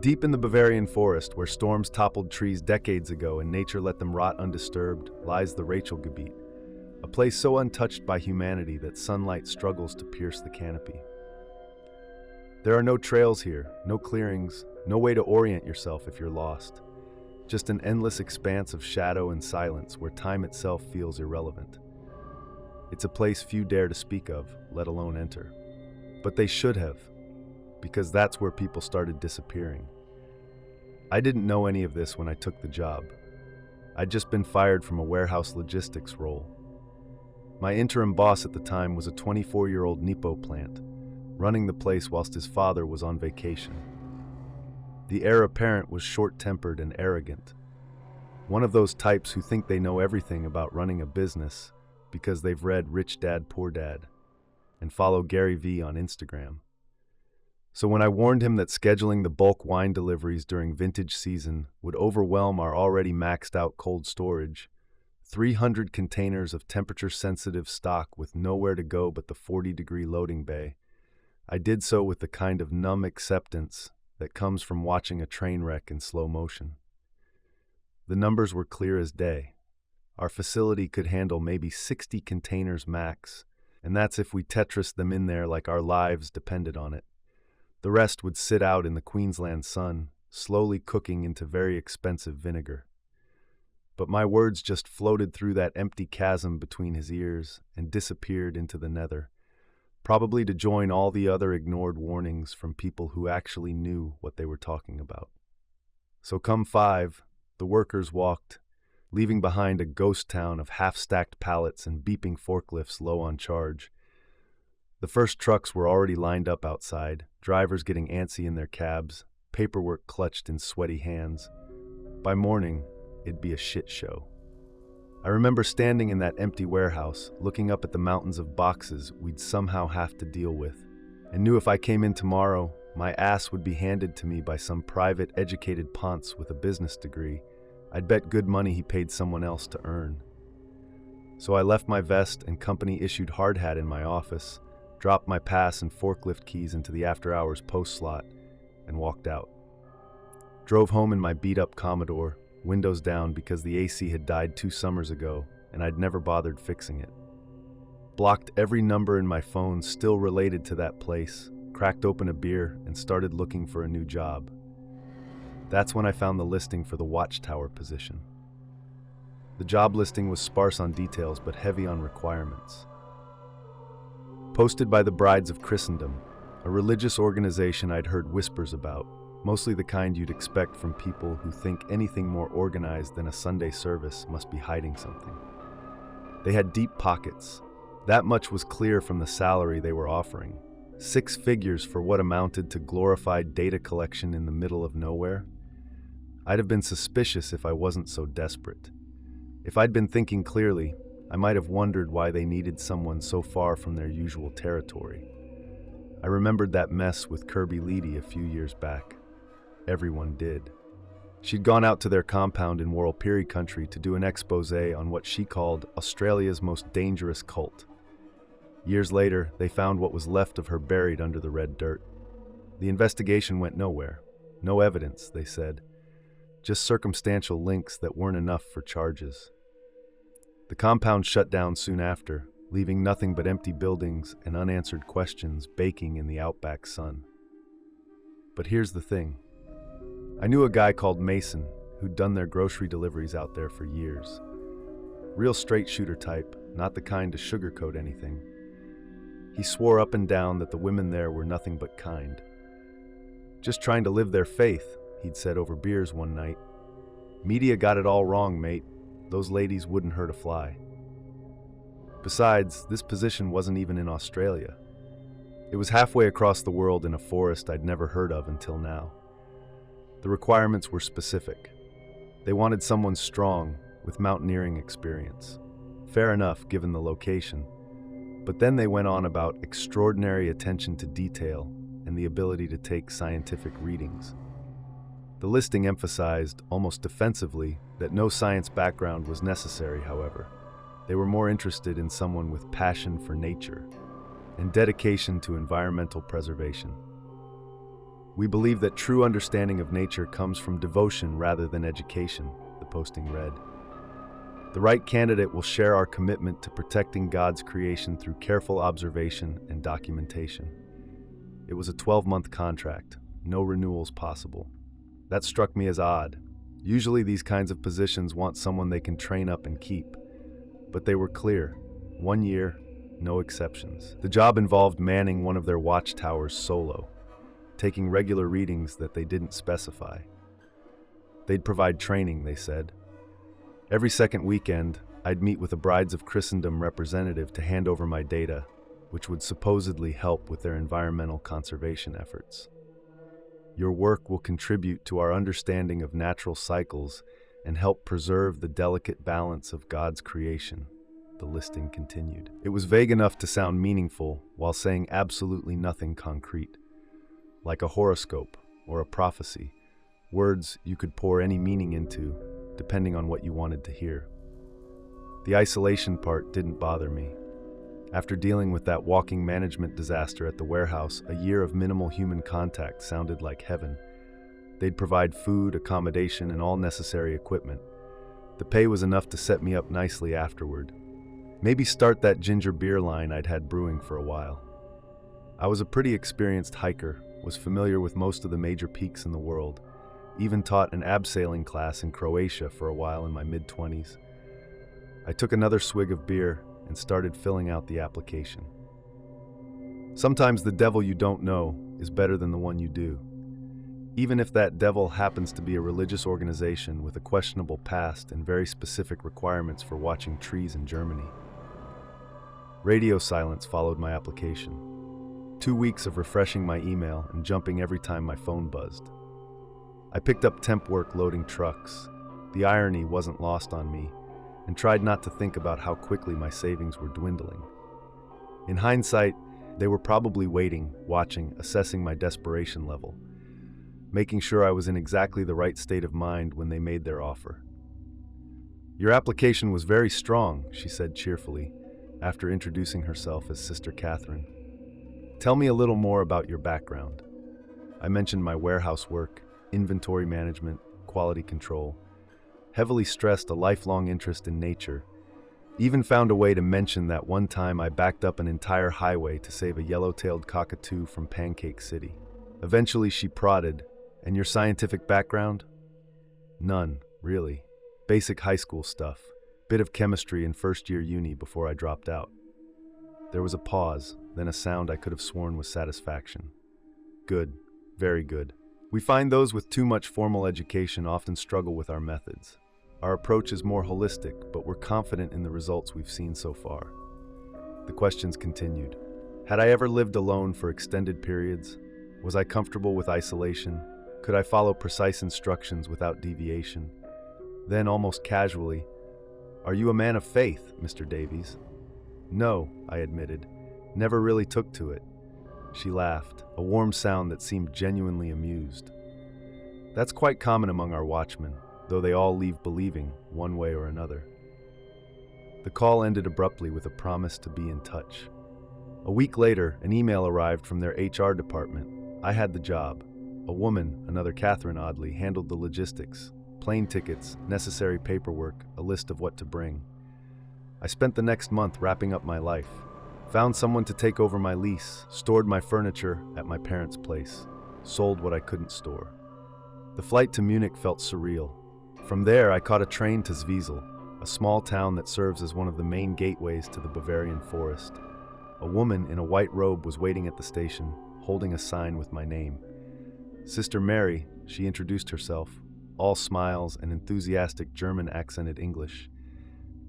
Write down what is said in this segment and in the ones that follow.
Deep in the Bavarian Forest, where storms toppled trees decades ago and nature let them rot undisturbed, lies the Gebiet, a place so untouched by humanity that sunlight struggles to pierce the canopy. There are no trails here, no clearings, no way to orient yourself if you're lost. Just an endless expanse of shadow and silence where time itself feels irrelevant. It's a place few dare to speak of, let alone enter. But they should have, because that's where people started disappearing. I didn't know any of this when I took the job. I'd just been fired from a warehouse logistics role. My interim boss at the time was a 24-year-old Nippo plant, running the place whilst his father was on vacation. The heir apparent was short-tempered and arrogant. One of those types who think they know everything about running a business because they've read Rich Dad, Poor Dad and follow Gary Vee on Instagram. So when I warned him that scheduling the bulk wine deliveries during vintage season would overwhelm our already maxed out cold storage, 300 containers of temperature-sensitive stock with nowhere to go but the 40-degree loading bay, I did so with the kind of numb acceptance that comes from watching a train wreck in slow motion. The numbers were clear as day. Our facility could handle maybe 60 containers max, and that's if we Tetrised them in there like our lives depended on it. The rest would sit out in the Queensland sun, slowly cooking into very expensive vinegar. But my words just floated through that empty chasm between his ears and disappeared into the nether, probably to join all the other ignored warnings from people who actually knew what they were talking about. So come 5, the workers walked, leaving behind a ghost town of half-stacked pallets and beeping forklifts low on charge. The first trucks were already lined up outside, drivers getting antsy in their cabs, paperwork clutched in sweaty hands. By morning, it'd be a shit show. I remember standing in that empty warehouse, looking up at the mountains of boxes we'd somehow have to deal with, and knew if I came in tomorrow, my ass would be handed to me by some private, educated ponce with a business degree. I'd bet good money he paid someone else to earn. So I left my vest and company-issued hard hat in my office, dropped my pass and forklift keys into the after-hours post slot, and walked out. Drove home in my beat-up Commodore, windows down because the AC had died 2 summers ago, and I'd never bothered fixing it. Blocked every number in my phone still related to that place, cracked open a beer, and started looking for a new job. That's when I found the listing for the watchtower position. The job listing was sparse on details but heavy on requirements. Posted by the Brides of Christendom, a religious organization I'd heard whispers about, mostly the kind you'd expect from people who think anything more organized than a Sunday service must be hiding something. They had deep pockets. That much was clear from the salary they were offering. 6 figures for what amounted to glorified data collection in the middle of nowhere. I'd have been suspicious if I wasn't so desperate. If I'd been thinking clearly, I might have wondered why they needed someone so far from their usual territory. I remembered that mess with Kirby Leedy a few years back. Everyone did. She'd gone out to their compound in Warlpiri country to do an expose on what she called Australia's most dangerous cult. Years later, they found what was left of her buried under the red dirt. The investigation went nowhere. No evidence, they said. Just circumstantial links that weren't enough for charges. The compound shut down soon after, leaving nothing but empty buildings and unanswered questions baking in the outback sun. But here's the thing. I knew a guy called Mason who'd done their grocery deliveries out there for years. Real straight shooter type, not the kind to sugarcoat anything. He swore up and down that the women there were nothing but kind. Just trying to live their faith, he'd said over beers one night. Media got it all wrong, mate. Those ladies wouldn't hurt a fly. Besides, this position wasn't even in Australia. It was halfway across the world in a forest I'd never heard of until now. The requirements were specific. They wanted someone strong, with mountaineering experience. Fair enough, given the location. But then they went on about extraordinary attention to detail and the ability to take scientific readings. The listing emphasized, almost defensively, that no science background was necessary, however. They were more interested in someone with passion for nature and dedication to environmental preservation. We believe that true understanding of nature comes from devotion rather than education, the posting read. The right candidate will share our commitment to protecting God's creation through careful observation and documentation. It was a 12-month contract, no renewals possible. That struck me as odd. Usually these kinds of positions want someone they can train up and keep. But they were clear. 1 year, no exceptions. The job involved manning one of their watchtowers solo, taking regular readings that they didn't specify. They'd provide training, they said. Every second weekend, I'd meet with a Brides of Christendom representative to hand over my data, which would supposedly help with their environmental conservation efforts. Your work will contribute to our understanding of natural cycles and help preserve the delicate balance of God's creation, the listing continued. It was vague enough to sound meaningful while saying absolutely nothing concrete. Like a horoscope or a prophecy, words you could pour any meaning into, depending on what you wanted to hear. The isolation part didn't bother me. After dealing with that walking management disaster at the warehouse, a year of minimal human contact sounded like heaven. They'd provide food, accommodation, and all necessary equipment. The pay was enough to set me up nicely afterward. Maybe start that ginger beer line I'd had brewing for a while. I was a pretty experienced hiker, was familiar with most of the major peaks in the world, even taught an abseiling class in Croatia for a while in my mid-20s. I took another swig of beer and started filling out the application. Sometimes the devil you don't know is better than the one you do, even if that devil happens to be a religious organization with a questionable past and very specific requirements for watching trees in Germany. Radio silence followed my application. 2 weeks of refreshing my email and jumping every time my phone buzzed. I picked up temp work loading trucks. The irony wasn't lost on me, and tried not to think about how quickly my savings were dwindling. In hindsight, they were probably waiting, watching, assessing my desperation level, making sure I was in exactly the right state of mind when they made their offer. "Your application was very strong," she said cheerfully, after introducing herself as Sister Catherine. "Tell me a little more about your background." I mentioned my warehouse work, inventory management, quality control, heavily stressed a lifelong interest in nature, even found a way to mention that one time I backed up an entire highway to save a yellow-tailed cockatoo from Pancake City. Eventually she prodded, "And your scientific background?" "None, really. Basic high school stuff. Bit of chemistry in first-year uni before I dropped out." There was a pause, then a sound I could have sworn was satisfaction. "Good. Very good. We find those with too much formal education often struggle with our methods. Our approach is more holistic, but we're confident in the results we've seen so far." The questions continued. Had I ever lived alone for extended periods? Was I comfortable with isolation? Could I follow precise instructions without deviation? Then, almost casually, "Are you a man of faith, Mr. Davies?" "No," I admitted. "Never really took to it." She laughed, a warm sound that seemed genuinely amused. "That's quite common among our watchmen, though they all leave believing, one way or another." The call ended abruptly with a promise to be in touch. A week later, an email arrived from their HR department. I had the job. A woman, another Catherine oddly, handled the logistics, plane tickets, necessary paperwork, a list of what to bring. I spent the next month wrapping up my life. Found someone to take over my lease, stored my furniture at my parents' place, sold what I couldn't store. The flight to Munich felt surreal. From there, I caught a train to Zwiesel, a small town that serves as one of the main gateways to the Bavarian Forest. A woman in a white robe was waiting at the station, holding a sign with my name. Sister Mary, she introduced herself, all smiles and enthusiastic German-accented English.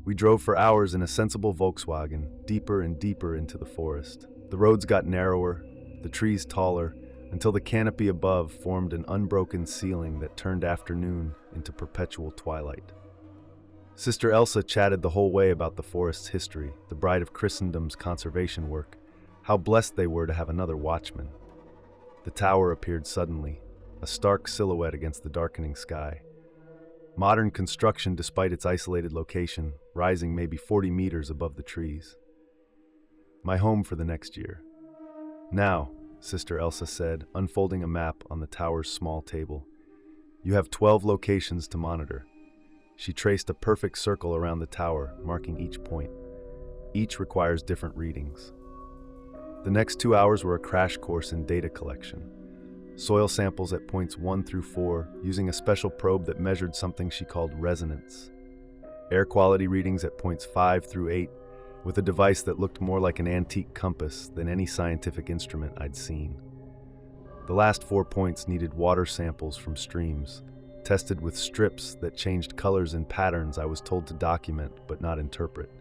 We drove for hours in a sensible Volkswagen, deeper and deeper into the forest. The roads got narrower, the trees taller, until the canopy above formed an unbroken ceiling that turned afternoon into perpetual twilight. Sister Elsa chatted the whole way about the forest's history, the Bride of Christendom's conservation work, how blessed they were to have another watchman. The tower appeared suddenly, a stark silhouette against the darkening sky. Modern construction despite its isolated location, rising maybe 40 meters above the trees. My home for the next year. Now, Sister Elsa said, unfolding a map on the tower's small table. You have 12 locations to monitor. She traced a perfect circle around the tower, marking each point. Each requires different readings. The next 2 hours were a crash course in data collection. Soil samples at points 1 through 4, using a special probe that measured something she called resonance. Air quality readings at points 5 through 8, with a device that looked more like an antique compass than any scientific instrument I'd seen. The last 4 points needed water samples from streams, tested with strips that changed colors and patterns I was told to document but not interpret.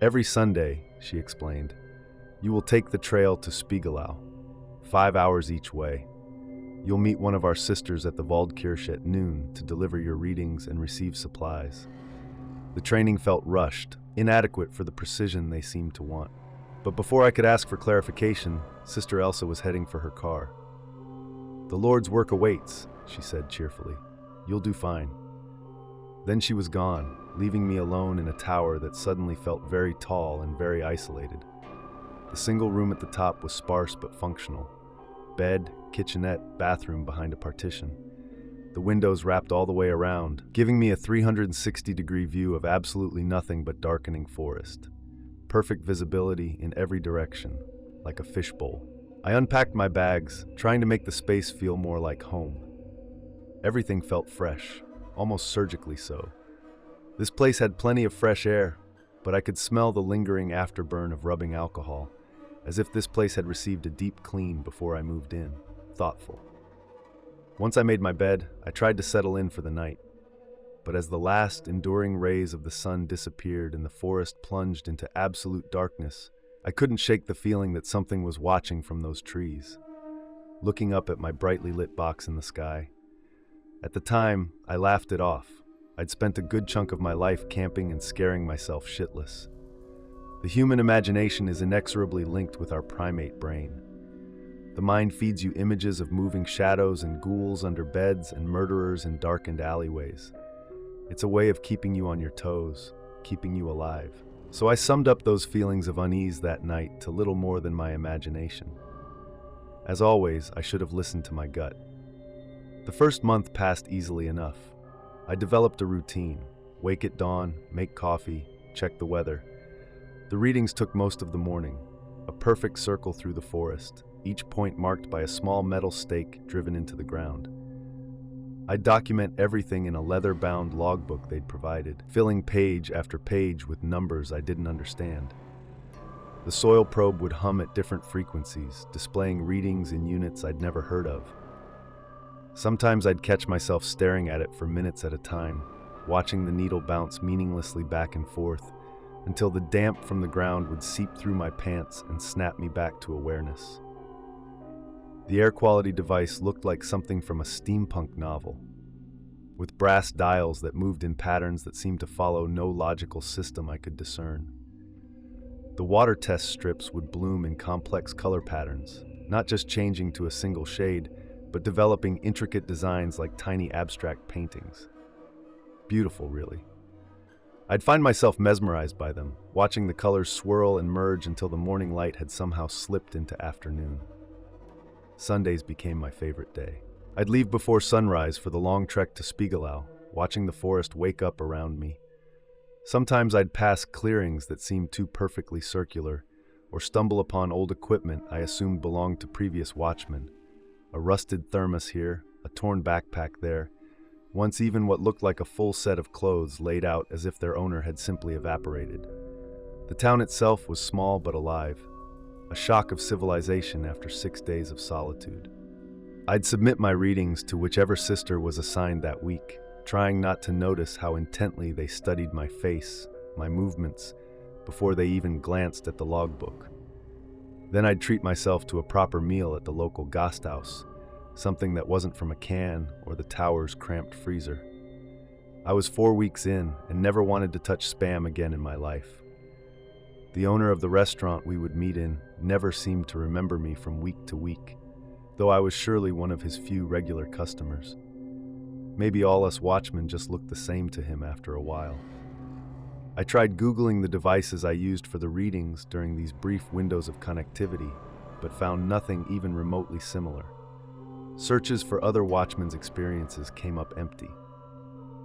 Every Sunday, she explained, you will take the trail to Spiegelau, 5 hours each way. You'll meet one of our sisters at the Waldkirche at noon to deliver your readings and receive supplies. The training felt rushed, inadequate for the precision they seemed to want. But before I could ask for clarification, Sister Elsa was heading for her car. The Lord's work awaits, she said cheerfully. You'll do fine. Then she was gone, leaving me alone in a tower that suddenly felt very tall and very isolated. The single room at the top was sparse but functional. Bed, kitchenette, bathroom behind a partition. The windows wrapped all the way around, giving me a 360-degree view of absolutely nothing but darkening forest. Perfect visibility in every direction, like a fishbowl. I unpacked my bags, trying to make the space feel more like home. Everything felt fresh, almost surgically so. This place had plenty of fresh air, but I could smell the lingering afterburn of rubbing alcohol, as if this place had received a deep clean before I moved in, thoughtful. Once I made my bed, I tried to settle in for the night. But as the last enduring rays of the sun disappeared and the forest plunged into absolute darkness, I couldn't shake the feeling that something was watching from those trees, looking up at my brightly lit box in the sky. At the time, I laughed it off. I'd spent a good chunk of my life camping and scaring myself shitless. The human imagination is inexorably linked with our primate brain. The mind feeds you images of moving shadows and ghouls under beds and murderers in darkened alleyways. It's a way of keeping you on your toes, keeping you alive. So I summed up those feelings of unease that night to little more than my imagination. As always, I should have listened to my gut. The first month passed easily enough. I developed a routine: wake at dawn, make coffee, check the weather. The readings took most of the morning, a perfect circle through the forest, each point marked by a small metal stake driven into the ground. I'd document everything in a leather-bound logbook they'd provided, filling page after page with numbers I didn't understand. The soil probe would hum at different frequencies, displaying readings in units I'd never heard of. Sometimes I'd catch myself staring at it for minutes at a time, watching the needle bounce meaninglessly back and forth, until the damp from the ground would seep through my pants and snap me back to awareness. The air quality device looked like something from a steampunk novel, with brass dials that moved in patterns that seemed to follow no logical system I could discern. The water test strips would bloom in complex color patterns, not just changing to a single shade, but developing intricate designs like tiny abstract paintings. Beautiful, really. I'd find myself mesmerized by them, watching the colors swirl and merge until the morning light had somehow slipped into afternoon. Sundays became my favorite day. I'd leave before sunrise for the long trek to Spiegelau, watching the forest wake up around me. Sometimes I'd pass clearings that seemed too perfectly circular, or stumble upon old equipment I assumed belonged to previous watchmen. A rusted thermos here, a torn backpack there, once even what looked like a full set of clothes laid out as if their owner had simply evaporated. The town itself was small but alive, a shock of civilization after 6 days of solitude. I'd submit my readings to whichever sister was assigned that week, trying not to notice how intently they studied my face, my movements, before they even glanced at the logbook. Then I'd treat myself to a proper meal at the local Gasthaus, something that wasn't from a can or the tower's cramped freezer. I was 4 weeks in and never wanted to touch spam again in my life. The owner of the restaurant we would meet in never seemed to remember me from week to week, though I was surely one of his few regular customers. Maybe all us watchmen just looked the same to him after a while. I tried Googling the devices I used for the readings during these brief windows of connectivity, but found nothing even remotely similar. Searches for other watchmen's experiences came up empty.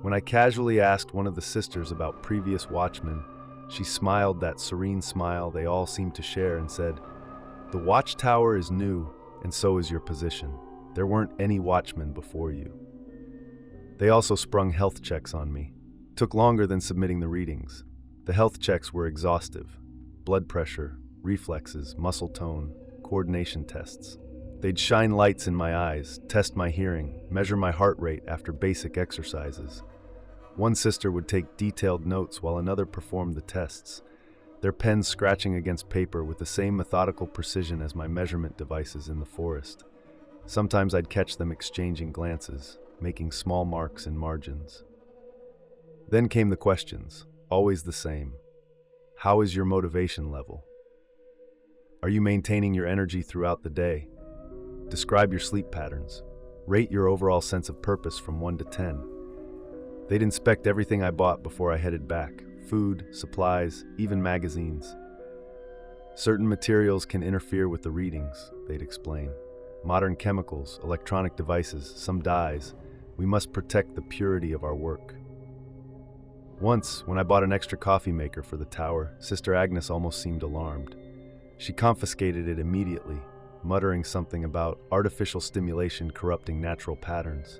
When I casually asked one of the sisters about previous watchmen, she smiled that serene smile they all seemed to share and said, "The watchtower is new, and so is your position. There weren't any watchmen before you." They also sprung health checks on me. Took longer than submitting the readings. The health checks were exhaustive. Blood pressure, reflexes, muscle tone, coordination tests. They'd shine lights in my eyes, test my hearing, measure my heart rate after basic exercises. One sister would take detailed notes while another performed the tests, their pens scratching against paper with the same methodical precision as my measurement devices in the forest. Sometimes I'd catch them exchanging glances, making small marks in margins. Then came the questions, always the same. How is your motivation level? Are you maintaining your energy throughout the day? Describe your sleep patterns. Rate your overall sense of purpose from 1 to 10. They'd inspect everything I bought before I headed back. Food, supplies, even magazines. Certain materials can interfere with the readings, they'd explain. Modern chemicals, electronic devices, some dyes. We must protect the purity of our work. Once, when I bought an extra coffee maker for the tower, Sister Agnes almost seemed alarmed. She confiscated it immediately, muttering something about artificial stimulation corrupting natural patterns.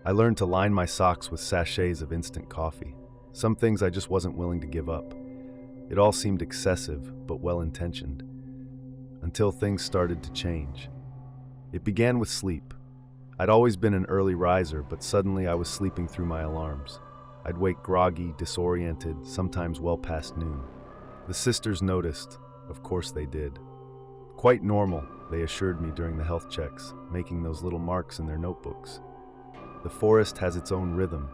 I learned to line my socks with sachets of instant coffee. Some things I just wasn't willing to give up. It all seemed excessive, but well-intentioned. Until things started to change. It began with sleep. I'd always been an early riser, but suddenly I was sleeping through my alarms. I'd wake groggy, disoriented, sometimes well past noon. The sisters noticed. Of course they did. Quite normal, they assured me during the health checks, making those little marks in their notebooks. The forest has its own rhythm.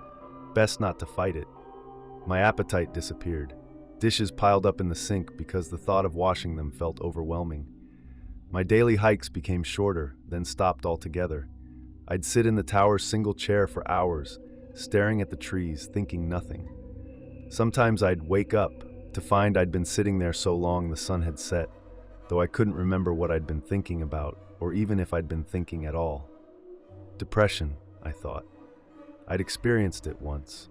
Best not to fight it. My appetite disappeared. Dishes piled up in the sink because the thought of washing them felt overwhelming. My daily hikes became shorter, then stopped altogether. I'd sit in the tower's single chair for hours, staring at the trees, thinking nothing. Sometimes I'd wake up to find I'd been sitting there so long the sun had set, though I couldn't remember what I'd been thinking about, or even if I'd been thinking at all. Depression, I thought. I'd experienced it once.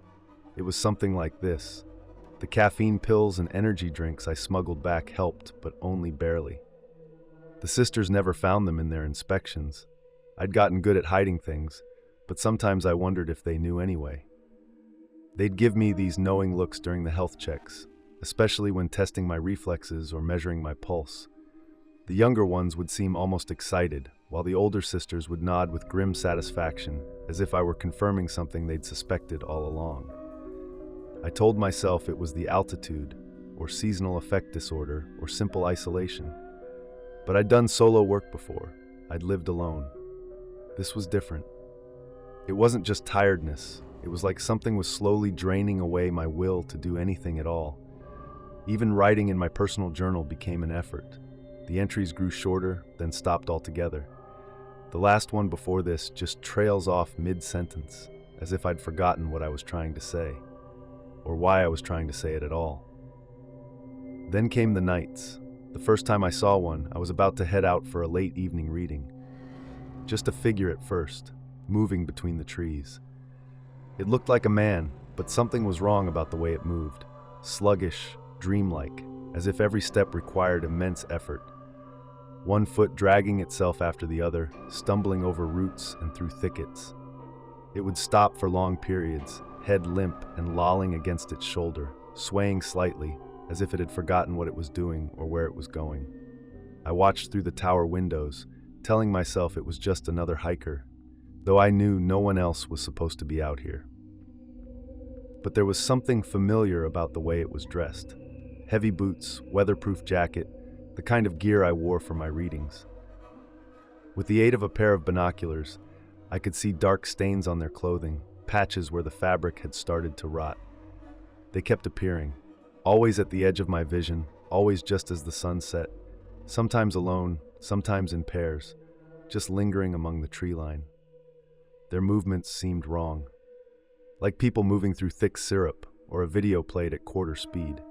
It was something like this. The caffeine pills and energy drinks I smuggled back helped, but only barely. The sisters never found them in their inspections. I'd gotten good at hiding things, but sometimes I wondered if they knew anyway. They'd give me these knowing looks during the health checks, especially when testing my reflexes or measuring my pulse. The younger ones would seem almost excited, while the older sisters would nod with grim satisfaction, as if I were confirming something they'd suspected all along. I told myself it was the altitude, or seasonal affect disorder, or simple isolation. But I'd done solo work before. I'd lived alone. This was different. It wasn't just tiredness. It was like something was slowly draining away my will to do anything at all. Even writing in my personal journal became an effort. The entries grew shorter, then stopped altogether. The last one before this just trails off mid-sentence, as if I'd forgotten what I was trying to say, or why I was trying to say it at all. Then came the nights. The first time I saw one, I was about to head out for a late evening reading. Just a figure at first, moving between the trees. It looked like a man, but something was wrong about the way it moved. Sluggish, dreamlike, as if every step required immense effort. One foot dragging itself after the other, stumbling over roots and through thickets. It would stop for long periods, head limp and lolling against its shoulder, swaying slightly, as if it had forgotten what it was doing or where it was going. I watched through the tower windows, telling myself it was just another hiker, though I knew no one else was supposed to be out here. But there was something familiar about the way it was dressed. Heavy boots, weatherproof jacket, the kind of gear I wore for my readings. With the aid of a pair of binoculars, I could see dark stains on their clothing, patches where the fabric had started to rot. They kept appearing, always at the edge of my vision, always just as the sun set, sometimes alone, sometimes in pairs, just lingering among the tree line. Their movements seemed wrong, like people moving through thick syrup or a video played at quarter speed.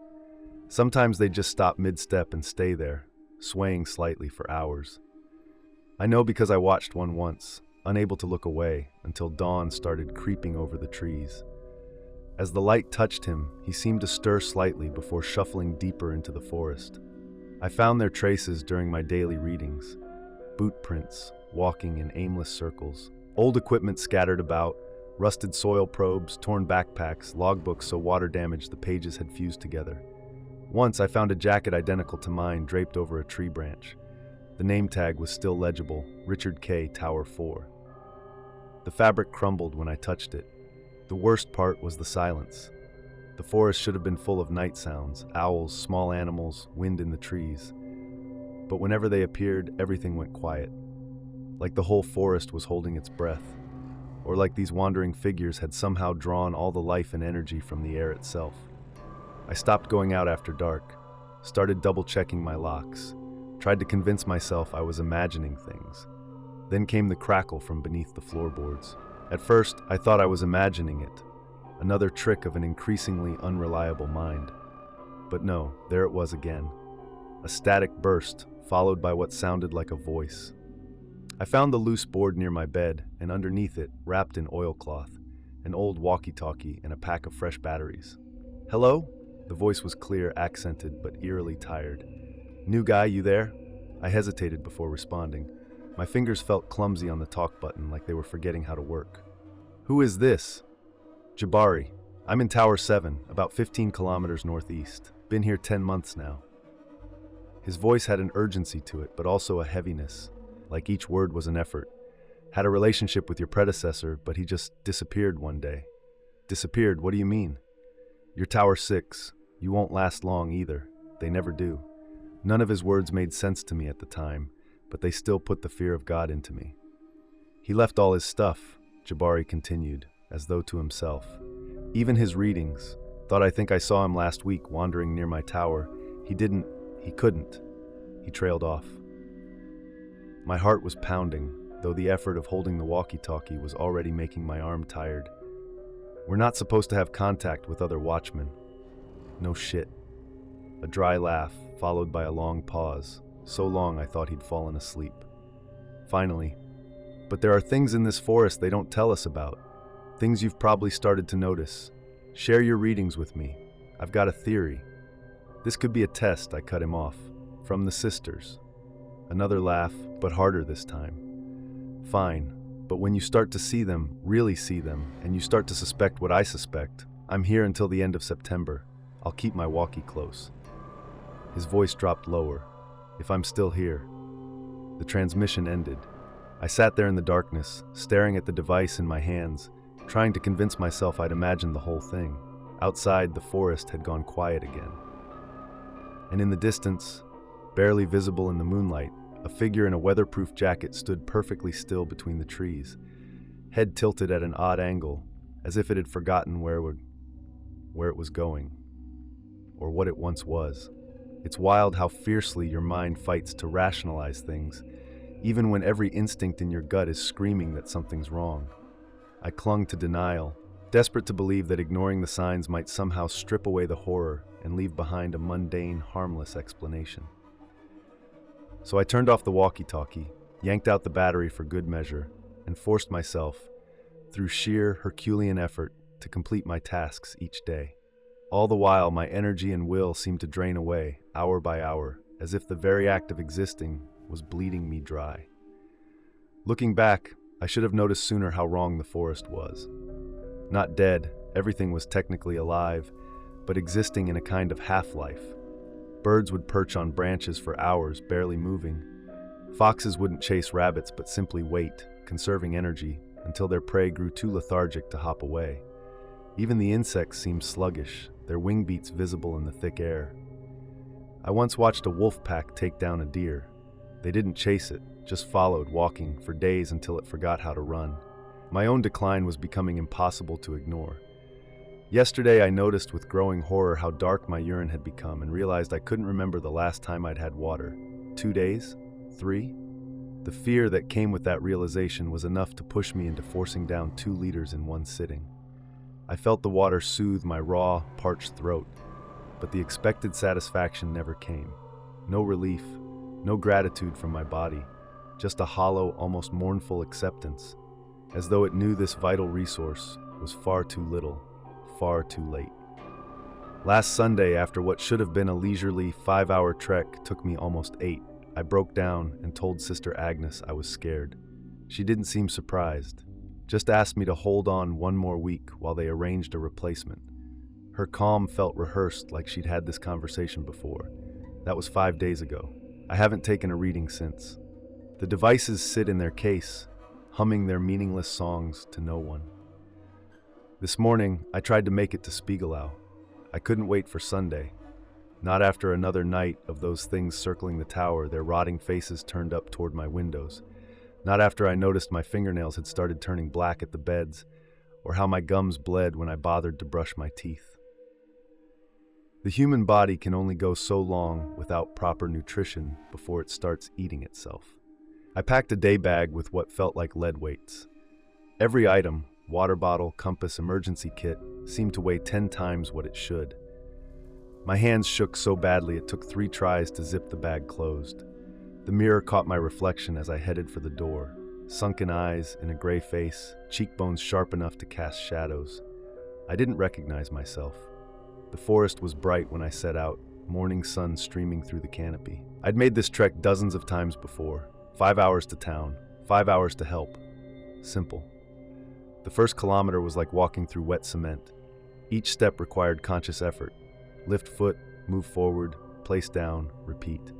Sometimes they'd just stop mid-step and stay there, swaying slightly for hours. I know because I watched one once, unable to look away until dawn started creeping over the trees. As the light touched him, he seemed to stir slightly before shuffling deeper into the forest. I found their traces during my daily readings. Boot prints, walking in aimless circles, old equipment scattered about, rusted soil probes, torn backpacks, logbooks so water damaged the pages had fused together. Once I found a jacket identical to mine draped over a tree branch. The name tag was still legible, Richard K. Tower 4. The fabric crumbled when I touched it. The worst part was the silence. The forest should have been full of night sounds, owls, small animals, wind in the trees. But whenever they appeared, everything went quiet. Like the whole forest was holding its breath. Or like these wandering figures had somehow drawn all the life and energy from the air itself. I stopped going out after dark, started double-checking my locks, tried to convince myself I was imagining things. Then came the crackle from beneath the floorboards. At first, I thought I was imagining it, another trick of an increasingly unreliable mind. But no, there it was again. A static burst, followed by what sounded like a voice. I found the loose board near my bed, and underneath it, wrapped in oilcloth, an old walkie-talkie and a pack of fresh batteries. "Hello?" The voice was clear, accented, but eerily tired. "New guy, you there?" I hesitated before responding. My fingers felt clumsy on the talk button, like they were forgetting how to work. "Who is this?" "Jabari. I'm in Tower 7, about 15 kilometers northeast. Been here 10 months now." His voice had an urgency to it, but also a heaviness, like each word was an effort. "Had a relationship with your predecessor, but he just disappeared one day." "Disappeared? What do you mean?" "You're Tower 6. You won't last long either. They never do." None of his words made sense to me at the time, but they still put the fear of God into me. "He left all his stuff," Jabari continued, as though to himself. "Even his readings. Thought I think I saw him last week wandering near my tower. He couldn't. He trailed off." My heart was pounding, though the effort of holding the walkie-talkie was already making my arm tired. "We're not supposed to have contact with other watchmen." "No shit." A dry laugh, followed by a long pause, so long I thought he'd fallen asleep. Finally, "But there are things in this forest they don't tell us about. Things you've probably started to notice. Share your readings with me. I've got a theory." "This could be a test," I cut him off. "From the sisters." Another laugh, but harder this time. "Fine, but when you start to see them, really see them, and you start to suspect what I suspect, I'm here until the end of September. I'll keep my walkie close." His voice dropped lower. "If I'm still here." The transmission ended. I sat there in the darkness, staring at the device in my hands, trying to convince myself I'd imagined the whole thing. Outside, the forest had gone quiet again. And in the distance, barely visible in the moonlight, a figure in a weatherproof jacket stood perfectly still between the trees, head tilted at an odd angle, as if it had forgotten where it was going, or what it once was. It's wild how fiercely your mind fights to rationalize things, even when every instinct in your gut is screaming that something's wrong. I clung to denial, desperate to believe that ignoring the signs might somehow strip away the horror and leave behind a mundane, harmless explanation. So I turned off the walkie-talkie, yanked out the battery for good measure, and forced myself, through sheer Herculean effort, to complete my tasks each day. All the while, my energy and will seemed to drain away, hour by hour, as if the very act of existing was bleeding me dry. Looking back, I should have noticed sooner how wrong the forest was. Not dead, everything was technically alive, but existing in a kind of half-life. Birds would perch on branches for hours, barely moving. Foxes wouldn't chase rabbits, but simply wait, conserving energy, until their prey grew too lethargic to hop away. Even the insects seemed sluggish, their wing beats visible in the thick air. I once watched a wolf pack take down a deer. They didn't chase it, just followed, walking for days until it forgot how to run. My own decline was becoming impossible to ignore. Yesterday, I noticed with growing horror how dark my urine had become and realized I couldn't remember the last time I'd had water. 2 days? 3? The fear that came with that realization was enough to push me into forcing down 2 liters in one sitting. I felt the water soothe my raw, parched throat, but the expected satisfaction never came. No relief, No gratitude from my body, just a hollow, almost mournful acceptance, as though it knew this vital resource was far too little, far too late. Last Sunday, after what should have been a leisurely 5-hour trek took me almost 8, I broke down and told Sister Agnes I was scared. She didn't seem surprised, just asked me to hold on one more week while they arranged a replacement. Her calm felt rehearsed, like she'd had this conversation before. That was 5 days ago. I haven't taken a reading since. The devices sit in their case, humming their meaningless songs to no one. This morning, I tried to make it to Spiegelau. I couldn't wait for Sunday. Not after another night of those things circling the tower, their rotting faces turned up toward my windows. Not after I noticed my fingernails had started turning black at the beds, or how my gums bled when I bothered to brush my teeth. The human body can only go so long without proper nutrition before it starts eating itself. I packed a day bag with what felt like lead weights. Every item, water bottle, compass, emergency kit, seemed to weigh 10 times what it should. My hands shook so badly it took 3 tries to zip the bag closed. The mirror caught my reflection as I headed for the door. Sunken eyes in a gray face, cheekbones sharp enough to cast shadows. I didn't recognize myself. The forest was bright when I set out, morning sun streaming through the canopy. I'd made this trek dozens of times before. 5 hours to town, 5 hours to help. Simple. The first kilometer was like walking through wet cement. Each step required conscious effort. Lift foot, move forward, place down, repeat.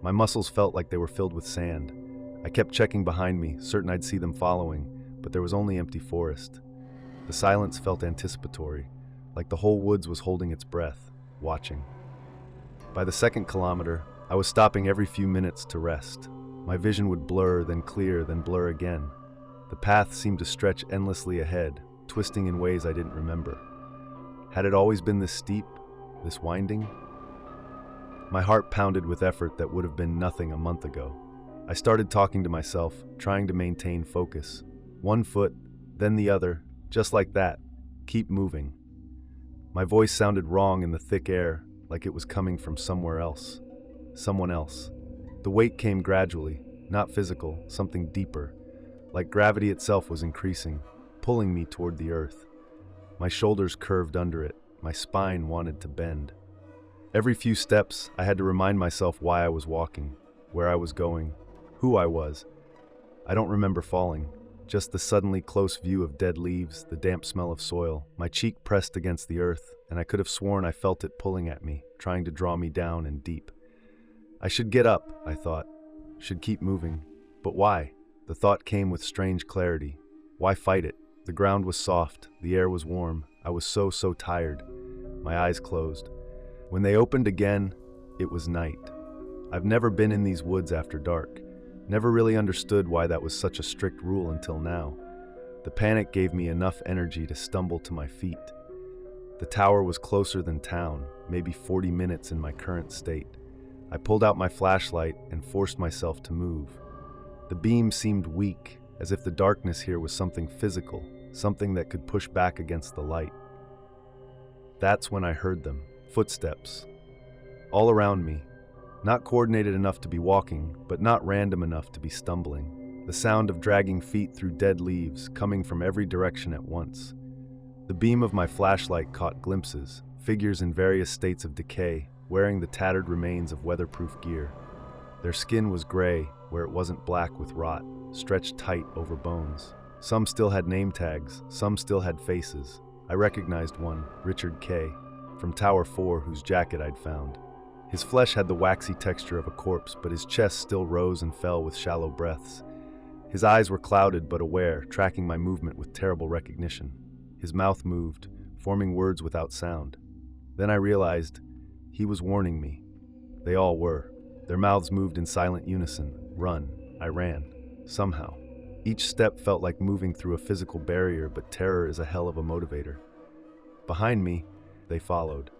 My muscles felt like they were filled with sand. I kept checking behind me, certain I'd see them following, but there was only empty forest. The silence felt anticipatory, like the whole woods was holding its breath, watching. By the second kilometer, I was stopping every few minutes to rest. My vision would blur, then clear, then blur again. The path seemed to stretch endlessly ahead, twisting in ways I didn't remember. Had it always been this steep, this winding? My heart pounded with effort that would have been nothing a month ago. I started talking to myself, trying to maintain focus. One foot, then the other, just like that. Keep moving. My voice sounded wrong in the thick air, like it was coming from somewhere else. Someone else. The weight came gradually, not physical, something deeper. Like gravity itself was increasing, pulling me toward the earth. My shoulders curved under it, my spine wanted to bend. Every few steps, I had to remind myself why I was walking, where I was going, who I was. I don't remember falling, just the suddenly close view of dead leaves, the damp smell of soil. My cheek pressed against the earth, and I could have sworn I felt it pulling at me, trying to draw me down and deep. I should get up, I thought, should keep moving. But why? The thought came with strange clarity. Why fight it? The ground was soft, the air was warm. I was so tired. My eyes closed. When they opened again, it was night. I've never been in these woods after dark. Never really understood why that was such a strict rule until now. The panic gave me enough energy to stumble to my feet. The tower was closer than town, maybe 40 minutes in my current state. I pulled out my flashlight and forced myself to move. The beam seemed weak, as if the darkness here was something physical, something that could push back against the light. That's when I heard them, footsteps, all around me. Not coordinated enough to be walking, but not random enough to be stumbling. The sound of dragging feet through dead leaves, coming from every direction at once. The beam of my flashlight caught glimpses, figures in various states of decay, wearing the tattered remains of weatherproof gear. Their skin was gray, where it wasn't black with rot, stretched tight over bones. Some still had name tags, some still had faces. I recognized one, Richard K., from Tower 4, whose jacket I'd found. His flesh had the waxy texture of a corpse, but his chest still rose and fell with shallow breaths. His eyes were clouded but aware, tracking my movement with terrible recognition. His mouth moved, forming words without sound. Then I realized he was warning me. They all were. Their mouths moved in silent unison. Run. I ran. Somehow. Each step felt like moving through a physical barrier, but terror is a hell of a motivator. Behind me, they followed.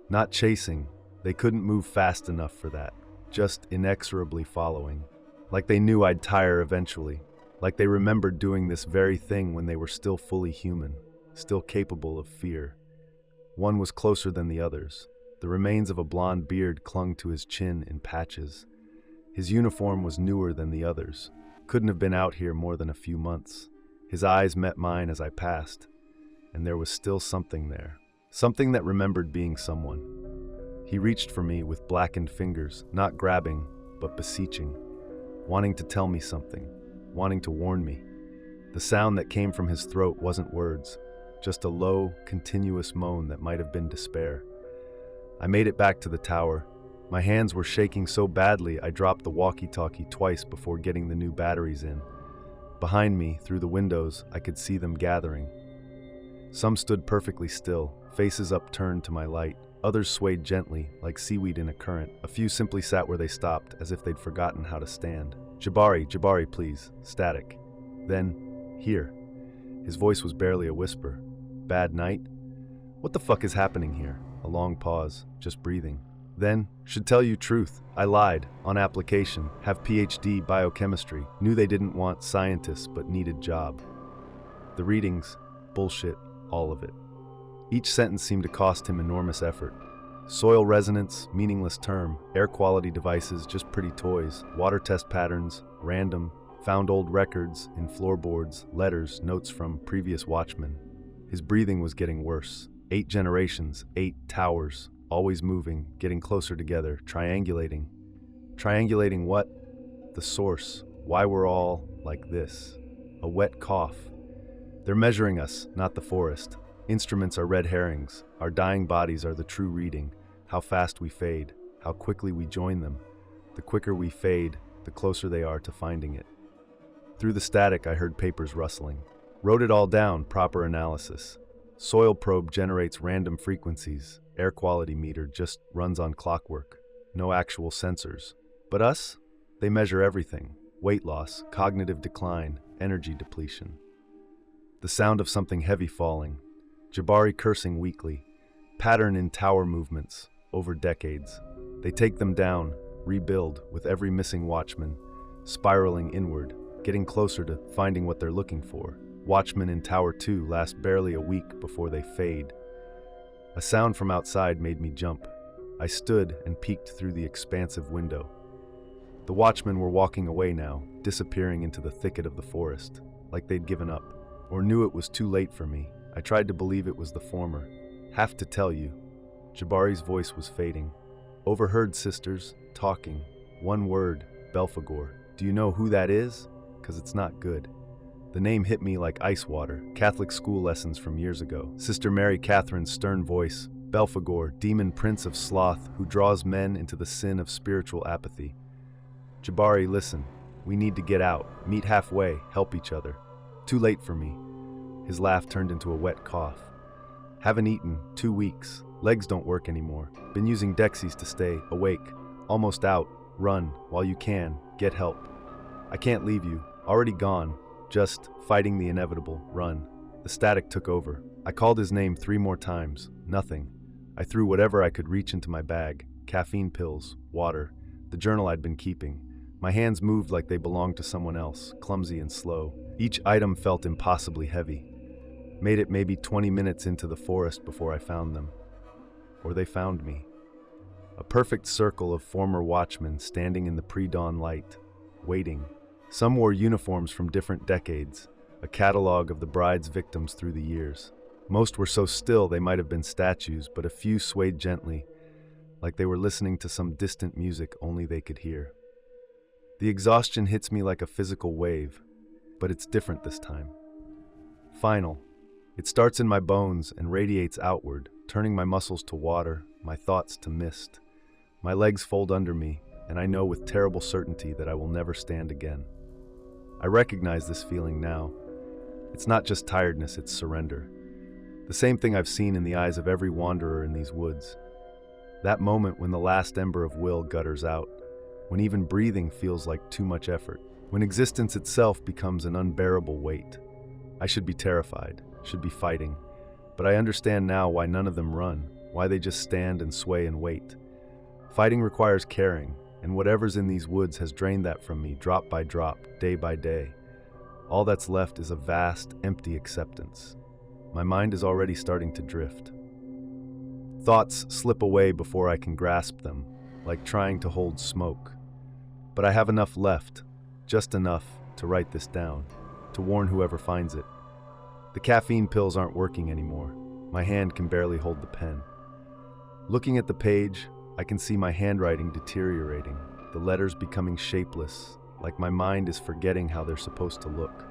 Not chasing. They couldn't move fast enough for that. Just inexorably following. Like they knew I'd tire eventually. Like they remembered doing this very thing when they were still fully human, still capable of fear. One was closer than the others. The remains of a blonde beard clung to his chin in patches. His uniform was newer than the others. Couldn't have been out here more than a few months. His eyes met mine as I passed, and there was still something there. Something that remembered being someone. He reached for me with blackened fingers, not grabbing, but beseeching, wanting to tell me something, wanting to warn me. The sound that came from his throat wasn't words, just a low, continuous moan that might have been despair. I made it back to the tower. My hands were shaking so badly I dropped the walkie-talkie twice before getting the new batteries in. Behind me, through the windows, I could see them gathering. Some stood perfectly still, faces upturned to my light. Others swayed gently, like seaweed in a current. A few simply sat where they stopped, as if they'd forgotten how to stand. Jabari, please. Static. Then, here. His voice was barely a whisper. Bad night? What the fuck is happening here? A long pause, just breathing. Then, should tell you truth, I lied, on application, have PhD biochemistry, knew they didn't want scientists but needed job. The readings, bullshit, all of it. Each sentence seemed to cost him enormous effort. Soil resonance, meaningless term, air quality devices, just pretty toys, water test patterns, random, found old records in floorboards, letters, notes from previous watchmen. His breathing was getting worse. 8 generations, 8 towers, always moving, getting closer together, triangulating. Triangulating what? The source. Why we're all like this. A wet cough. They're measuring us, not the forest. Instruments are red herrings. Our dying bodies are the true reading. How fast we fade. How quickly we join them. The quicker we fade, the closer they are to finding it. Through the static, I heard papers rustling. Wrote it all down, proper analysis. Soil probe generates random frequencies. Air quality meter just runs on clockwork. No actual sensors. But us? They measure everything. Weight loss, cognitive decline, energy depletion. The sound of something heavy falling. Jabari cursing weakly. Pattern in tower movements, over decades. They take them down, rebuild, with every missing watchman, spiraling inward, getting closer to finding what they're looking for. Watchmen in Tower 2 last barely a week before they fade. A sound from outside made me jump. I stood and peeked through the expansive window. The watchmen were walking away now, disappearing into the thicket of the forest, like they'd given up, or knew it was too late for me. I tried to believe it was the former. Have to tell you. Jabari's voice was fading. Overheard sisters, talking. One word, Belphegor. Do you know who that is? 'Cause it's not good. The name hit me like ice water, Catholic school lessons from years ago. Sister Mary Catherine's stern voice, Belphegor, demon prince of sloth who draws men into the sin of spiritual apathy. Jabari, listen, we need to get out, meet halfway, help each other. Too late for me. His laugh turned into a wet cough. Haven't eaten, 2 weeks. Legs don't work anymore. Been using Dexies to stay awake. Almost out. Run, while you can. Get help. I can't leave you. Already gone. Just fighting the inevitable. Run. The static took over. I called his name 3 more times. Nothing. I threw whatever I could reach into my bag. Caffeine pills, water, the journal I'd been keeping. My hands moved like they belonged to someone else, clumsy and slow. Each item felt impossibly heavy. Made it maybe 20 minutes into the forest before I found them. Or they found me. A perfect circle of former watchmen standing in the pre-dawn light, waiting. Some wore uniforms from different decades, a catalog of the bride's victims through the years. Most were so still they might have been statues, but a few swayed gently, like they were listening to some distant music only they could hear. The exhaustion hits me like a physical wave, but it's different this time. Final. It starts in my bones and radiates outward, turning my muscles to water, my thoughts to mist. My legs fold under me, and I know with terrible certainty that I will never stand again. I recognize this feeling now. It's not just tiredness, it's surrender. The same thing I've seen in the eyes of every wanderer in these woods. That moment when the last ember of will gutters out, when even breathing feels like too much effort, when existence itself becomes an unbearable weight. I should be terrified, should be fighting, but I understand now why none of them run, why they just stand and sway and wait. Fighting requires caring, and whatever's in these woods has drained that from me drop by drop, day by day. All that's left is a vast, empty acceptance. My mind is already starting to drift. Thoughts slip away before I can grasp them, like trying to hold smoke. But I have enough left, just enough to write this down, to warn whoever finds it. The caffeine pills aren't working anymore. My hand can barely hold the pen. Looking at the page, I can see my handwriting deteriorating, the letters becoming shapeless, like my mind is forgetting how they're supposed to look.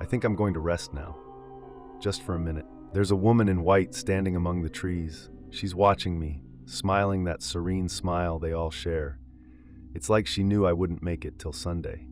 I think I'm going to rest now, just for a minute. There's a woman in white standing among the trees. She's watching me, smiling that serene smile they all share. It's like she knew I wouldn't make it till Sunday.